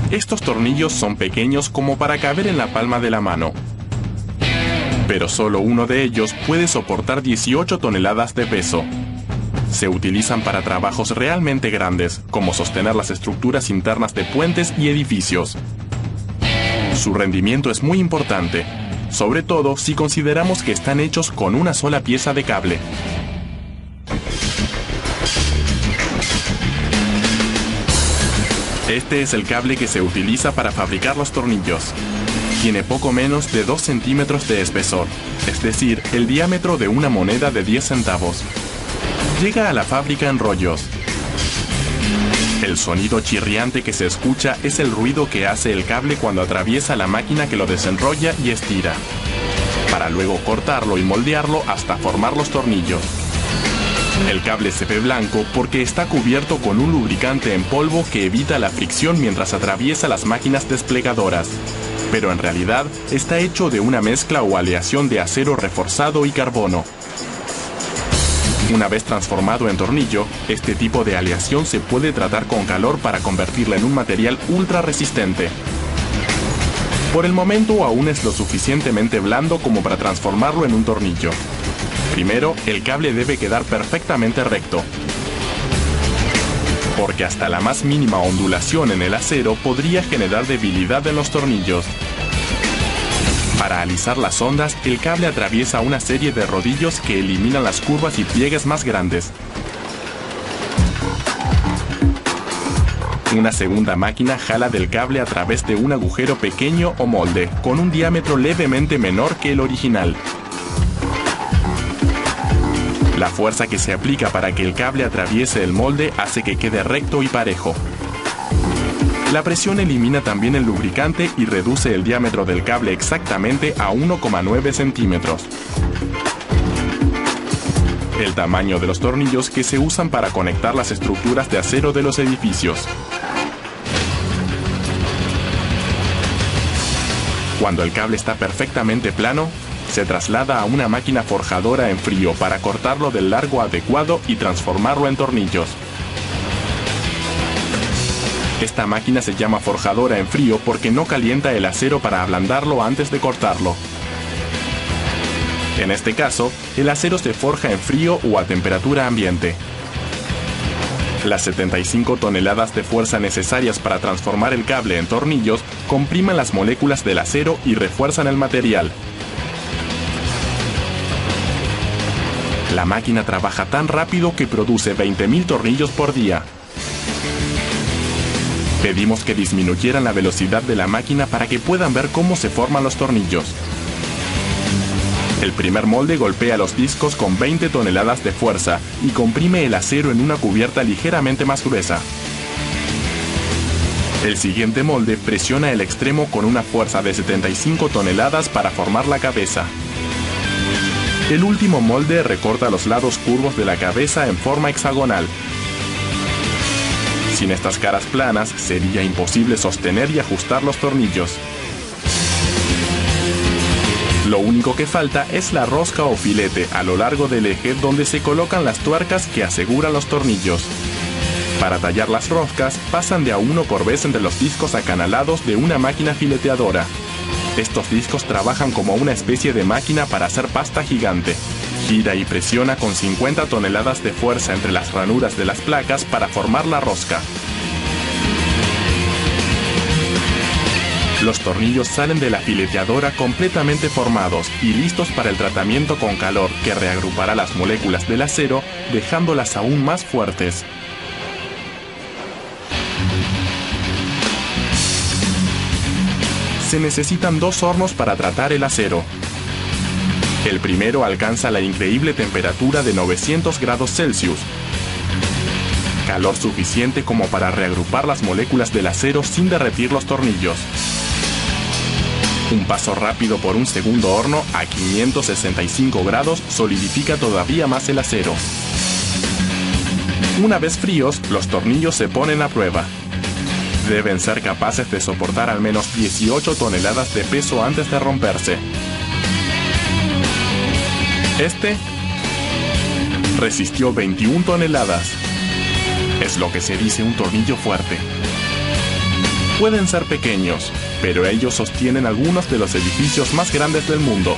Estos tornillos son pequeños como para caber en la palma de la mano. Pero solo uno de ellos puede soportar 18 toneladas de peso. Se utilizan para trabajos realmente grandes, como sostener las estructuras internas de puentes y edificios. Su rendimiento es muy importante, sobre todo si consideramos que están hechos con una sola pieza de cable. Este es el cable que se utiliza para fabricar los tornillos. Tiene poco menos de 2 centímetros de espesor, es decir, el diámetro de una moneda de 10 centavos. Llega a la fábrica en rollos. El sonido chirriante que se escucha es el ruido que hace el cable cuando atraviesa la máquina que lo desenrolla y estira, para luego cortarlo y moldearlo hasta formar los tornillos. El cable se ve blanco porque está cubierto con un lubricante en polvo que evita la fricción mientras atraviesa las máquinas desplegadoras, pero en realidad está hecho de una mezcla o aleación de acero reforzado y carbono. Una vez transformado en tornillo, este tipo de aleación se puede tratar con calor para convertirla en un material ultra resistente. Por el momento aún es lo suficientemente blando como para transformarlo en un tornillo. Primero, el cable debe quedar perfectamente recto, porque hasta la más mínima ondulación en el acero podría generar debilidad en los tornillos. Para alisar las ondas, el cable atraviesa una serie de rodillos que eliminan las curvas y pliegues más grandes. Una segunda máquina jala del cable a través de un agujero pequeño o molde, con un diámetro levemente menor que el original. La fuerza que se aplica para que el cable atraviese el molde hace que quede recto y parejo. La presión elimina también el lubricante y reduce el diámetro del cable exactamente a 1,9 centímetros. El tamaño de los tornillos que se usan para conectar las estructuras de acero de los edificios. Cuando el cable está perfectamente plano, se traslada a una máquina forjadora en frío para cortarlo del largo adecuado y transformarlo en tornillos. Esta máquina se llama forjadora en frío porque no calienta el acero para ablandarlo antes de cortarlo. En este caso, el acero se forja en frío o a temperatura ambiente. Las 75 toneladas de fuerza necesarias para transformar el cable en tornillos comprimen las moléculas del acero y refuerzan el material. La máquina trabaja tan rápido que produce 20.000 tornillos por día. Pedimos que disminuyeran la velocidad de la máquina para que puedan ver cómo se forman los tornillos. El primer molde golpea los discos con 20 toneladas de fuerza y comprime el acero en una cubierta ligeramente más gruesa. El siguiente molde presiona el extremo con una fuerza de 75 toneladas para formar la cabeza. El último molde recorta los lados curvos de la cabeza en forma hexagonal. Sin estas caras planas, sería imposible sostener y ajustar los tornillos. Lo único que falta es la rosca o filete a lo largo del eje donde se colocan las tuercas que aseguran los tornillos. Para tallar las roscas, pasan de a uno por vez entre los discos acanalados de una máquina fileteadora. Estos discos trabajan como una especie de máquina para hacer pasta gigante. Gira y presiona con 50 toneladas de fuerza entre las ranuras de las placas para formar la rosca. Los tornillos salen de la fileteadora completamente formados y listos para el tratamiento con calor que reagrupará las moléculas del acero, dejándolas aún más fuertes. Se necesitan 2 hornos para tratar el acero. El primero alcanza la increíble temperatura de 900 grados Celsius, calor suficiente como para reagrupar las moléculas del acero sin derretir los tornillos. Un paso rápido por un segundo horno a 565 grados solidifica todavía más el acero. Una vez fríos, los tornillos se ponen a prueba. Deben ser capaces de soportar al menos 18 toneladas de peso antes de romperse. Este resistió 21 toneladas. Es lo que se dice un tornillo fuerte. Pueden ser pequeños, pero ellos sostienen algunos de los edificios más grandes del mundo.